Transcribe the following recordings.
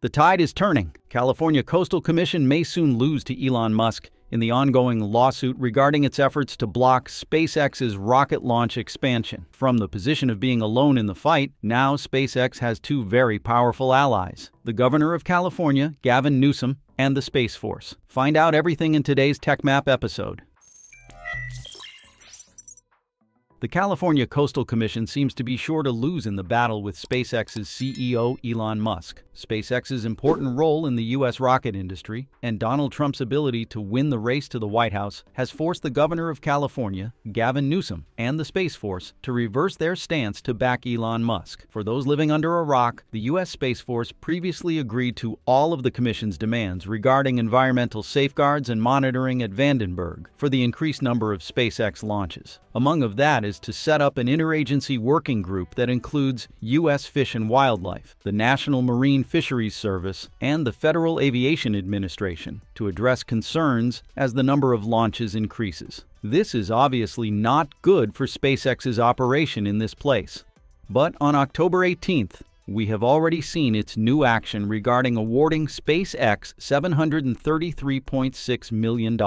The tide is turning. California Coastal Commission may soon lose to Elon Musk in the ongoing lawsuit regarding its efforts to block SpaceX's rocket launch expansion. From the position of being alone in the fight, now SpaceX has two very powerful allies: the governor of California, Gavin Newsom, and the Space Force. Find out everything in today's Techmap episode. The California Coastal Commission seems to be sure to lose in the battle with SpaceX's CEO Elon Musk. SpaceX's important role in the U.S. rocket industry and Donald Trump's ability to win the race to the White House has forced the governor of California, Gavin Newsom, and the Space Force to reverse their stance to back Elon Musk. For those living under a rock, the U.S. Space Force previously agreed to all of the Commission's demands regarding environmental safeguards and monitoring at Vandenberg for the increased number of SpaceX launches. Among of that is to set up an interagency working group that includes U.S. Fish and Wildlife, the National Marine Fisheries Service, and the Federal Aviation Administration to address concerns as the number of launches increases. This is obviously not good for SpaceX's operation in this place. But on October 18th, we have already seen its new action regarding awarding SpaceX $733.6 million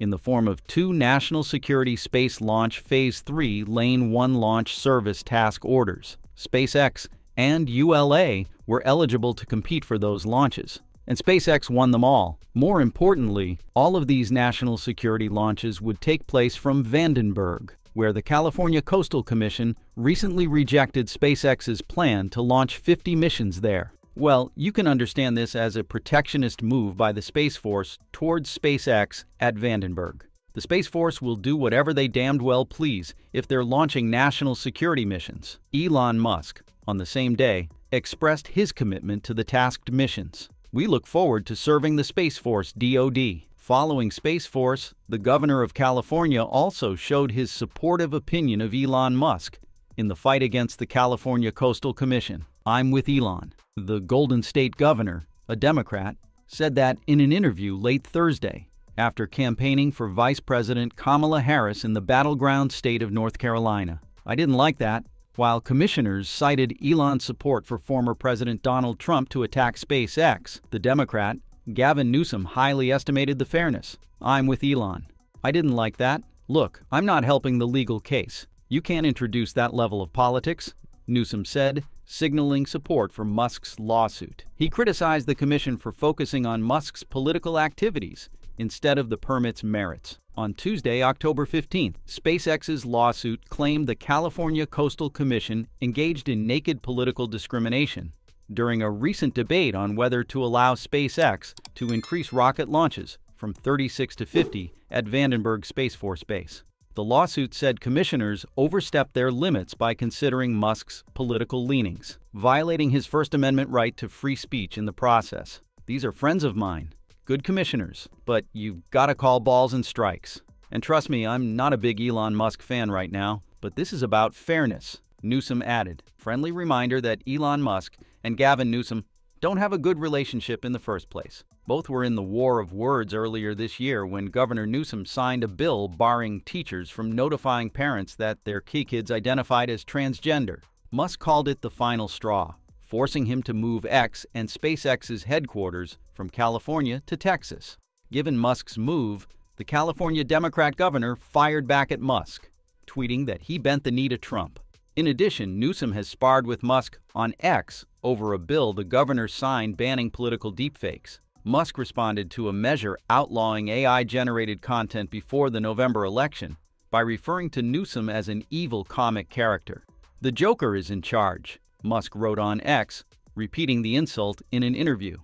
in the form of two National Security Space Launch Phase 3 Lane 1 Launch Service Task Orders. SpaceX and ULA were eligible to compete for those launches, and SpaceX won them all. More importantly, all of these national security launches would take place from Vandenberg, where the California Coastal Commission recently rejected SpaceX's plan to launch 50 missions there. Well, you can understand this as a protectionist move by the Space Force towards SpaceX at Vandenberg. The Space Force will do whatever they damned well please if they're launching national security missions. Elon Musk, on the same day, expressed his commitment to the tasked missions. We look forward to serving the Space Force DoD. Following Space Force, the governor of California also showed his supportive opinion of Elon Musk in the fight against the California Coastal Commission. "I'm with Elon." The Golden State governor, a Democrat, said that in an interview late Thursday after campaigning for Vice President Kamala Harris in the battleground state of North Carolina. "I didn't like that." While commissioners cited Elon's support for former President Donald Trump to attack SpaceX, the Democrat, Gavin Newsom, highly estimated the fairness. "I'm with Elon. I didn't like that. Look, I'm not helping the legal case. You can't introduce that level of politics," Newsom said, signaling support for Musk's lawsuit. He criticized the commission for focusing on Musk's political activities instead of the permit's merits. On Tuesday, October 15th, SpaceX's lawsuit claimed the California Coastal Commission engaged in naked political discrimination during a recent debate on whether to allow SpaceX to increase rocket launches from 36 to 50 at Vandenberg Space Force Base. The lawsuit said commissioners overstepped their limits by considering Musk's political leanings, violating his First Amendment right to free speech in the process. "These are friends of mine, good commissioners, but you've got to call balls and strikes. And trust me, I'm not a big Elon Musk fan right now, but this is about fairness," Newsom added. Friendly reminder that Elon Musk and Gavin Newsom don't have a good relationship in the first place. Both were in the war of words earlier this year when Governor Newsom signed a bill barring teachers from notifying parents that their kids identified as transgender. Musk called it the final straw, forcing him to move X and SpaceX's headquarters from California to Texas. Given Musk's move, the California Democrat governor fired back at Musk, tweeting that he bent the knee to Trump. In addition, Newsom has sparred with Musk on X over a bill the governor signed banning political deepfakes. Musk responded to a measure outlawing AI-generated content before the November election by referring to Newsom as an evil comic character. "The Joker is in charge," Musk wrote on X, repeating the insult in an interview.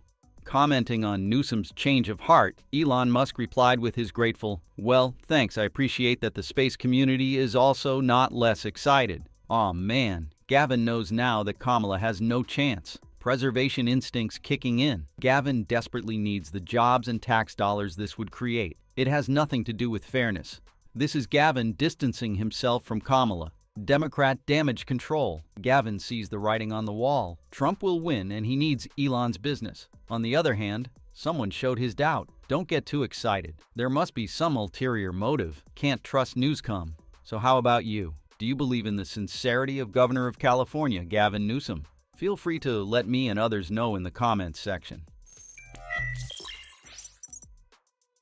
Commenting on Newsom's change of heart, Elon Musk replied with his grateful, "Well, thanks, I appreciate that the space community is also not less excited." Aw man, Gavin knows now that Kamala has no chance. Preservation instincts kicking in. Gavin desperately needs the jobs and tax dollars this would create. It has nothing to do with fairness. This is Gavin distancing himself from Kamala. Democrat damage control. Gavin sees the writing on the wall. Trump will win and he needs Elon's business. On the other hand, someone showed his doubt. Don't get too excited. There must be some ulterior motive. Can't trust Newscom. So how about you? Do you believe in the sincerity of Governor of California, Gavin Newsom? Feel free to let me and others know in the comments section.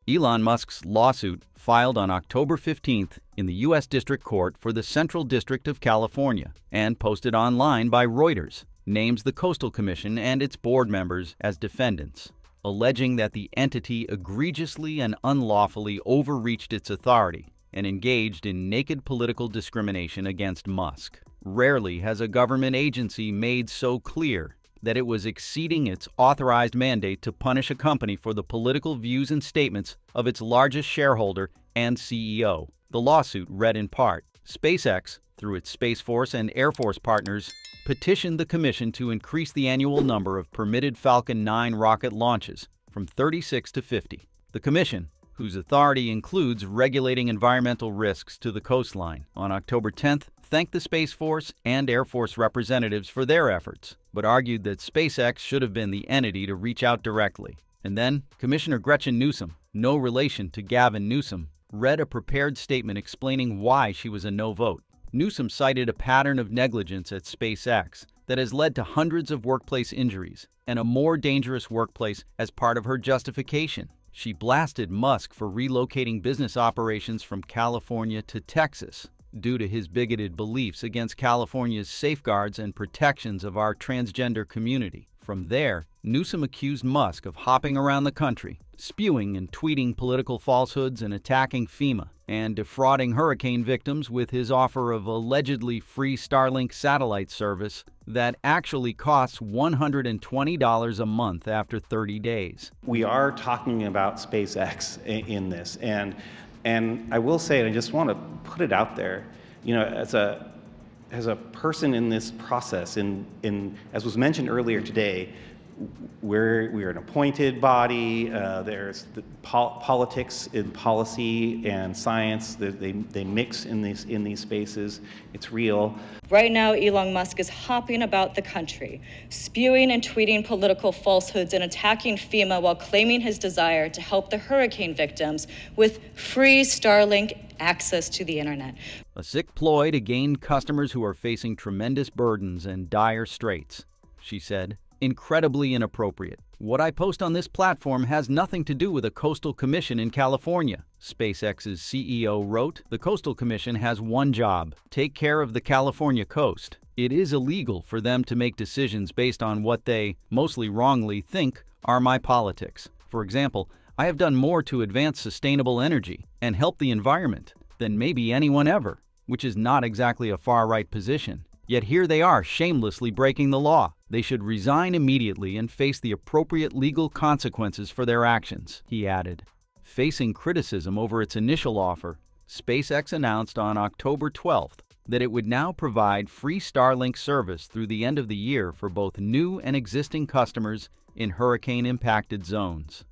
Elon Musk's lawsuit, filed on October 15th in the U.S. District Court for the Central District of California and posted online by Reuters, names the Coastal Commission and its board members as defendants, alleging that the entity egregiously and unlawfully overreached its authority and engaged in naked political discrimination against Musk. Rarely has a government agency made so clear that it was exceeding its authorized mandate to punish a company for the political views and statements of its largest shareholder and CEO. The lawsuit read in part, SpaceX, through its Space Force and Air Force partners, petitioned the Commission to increase the annual number of permitted Falcon 9 rocket launches from 36 to 50. The Commission, whose authority includes regulating environmental risks to the coastline, on October 10th, thanked the Space Force and Air Force representatives for their efforts, but argued that SpaceX should have been the entity to reach out directly. And then, Commissioner Gretchen Newsom, no relation to Gavin Newsom, read a prepared statement explaining why she was a no vote. Newsom cited a pattern of negligence at SpaceX that has led to hundreds of workplace injuries and a more dangerous workplace as part of her justification. She blasted Musk for relocating business operations from California to Texas due to his bigoted beliefs against California's safeguards and protections of our transgender community. From there, Newsom accused Musk of hopping around the country, spewing and tweeting political falsehoods and attacking FEMA, and defrauding hurricane victims with his offer of allegedly free Starlink satellite service that actually costs $120 a month after 30 days. We are talking about SpaceX in this, and I will say, and I just want to put it out there, you know, as a person in this process, as was mentioned earlier today, we're an appointed body. There's the politics and policy and science. They mix in these spaces. It's real. Right now, Elon Musk is hopping about the country, spewing and tweeting political falsehoods and attacking FEMA while claiming his desire to help the hurricane victims with free Starlink access to the internet. A sick ploy to gain customers who are facing tremendous burdens and dire straits, she said. Incredibly inappropriate. What I post on this platform has nothing to do with a coastal commission in California, SpaceX's CEO wrote. The Coastal Commission has one job: take care of the California coast. It is illegal for them to make decisions based on what they, mostly wrongly, think are my politics. For example, I have done more to advance sustainable energy and help the environment than maybe anyone ever, which is not exactly a far-right position. Yet here they are shamelessly breaking the law. They should resign immediately and face the appropriate legal consequences for their actions, he added. Facing criticism over its initial offer, SpaceX announced on October 12th that it would now provide free Starlink service through the end of the year for both new and existing customers in hurricane-impacted zones.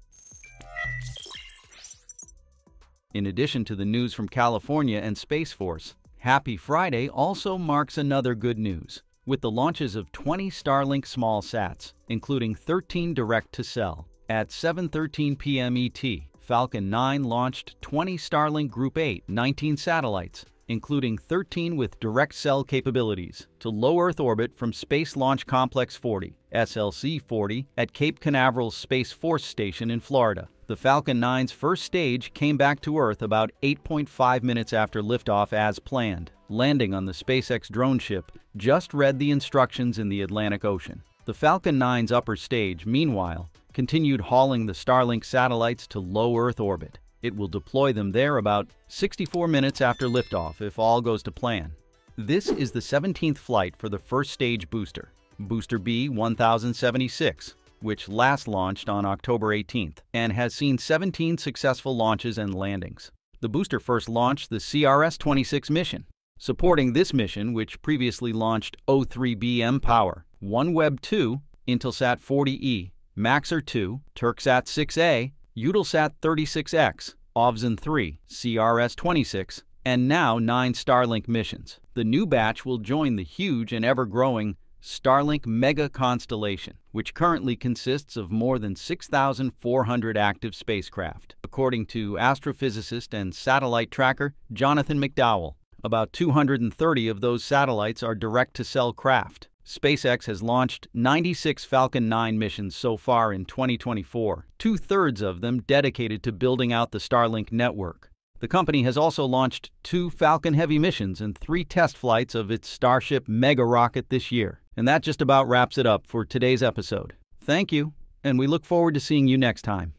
In addition to the news from California and Space Force, Happy Friday also marks another good news, with the launches of 20 Starlink small sats, including 13 direct-to-cell. At 7:13 p.m. ET, Falcon 9 launched 20 Starlink Group 8 19 satellites, including 13 with direct cell capabilities, to low Earth orbit from Space Launch Complex 40, SLC-40, at Cape Canaveral Space Force Station in Florida. The Falcon 9's first stage came back to Earth about 8.5 minutes after liftoff as planned. Landing on the SpaceX drone ship just read the instructions in the Atlantic Ocean. The Falcon 9's upper stage, meanwhile, continued hauling the Starlink satellites to low Earth orbit. It will deploy them there about 64 minutes after liftoff if all goes to plan. This is the 17th flight for the first stage booster, Booster B-1076, which last launched on October 18th and has seen 17 successful launches and landings. The booster first launched the CRS-26 mission. Supporting this mission, which previously launched O3b mPOWER, OneWeb 2, Intelsat 40E, Maxar 2, Turksat 6A, Eutelsat 36X, Ovzon 3, CRS-26, and now 9 Starlink missions. The new batch will join the huge and ever-growing Starlink mega constellation, which currently consists of more than 6,400 active spacecraft. According to astrophysicist and satellite tracker Jonathan McDowell, about 230 of those satellites are direct-to-cell craft. SpaceX has launched 96 Falcon 9 missions so far in 2024, two-thirds of them dedicated to building out the Starlink network. The company has also launched 2 Falcon Heavy missions and 3 test flights of its Starship mega rocket this year. And that just about wraps it up for today's episode. Thank you, and we look forward to seeing you next time.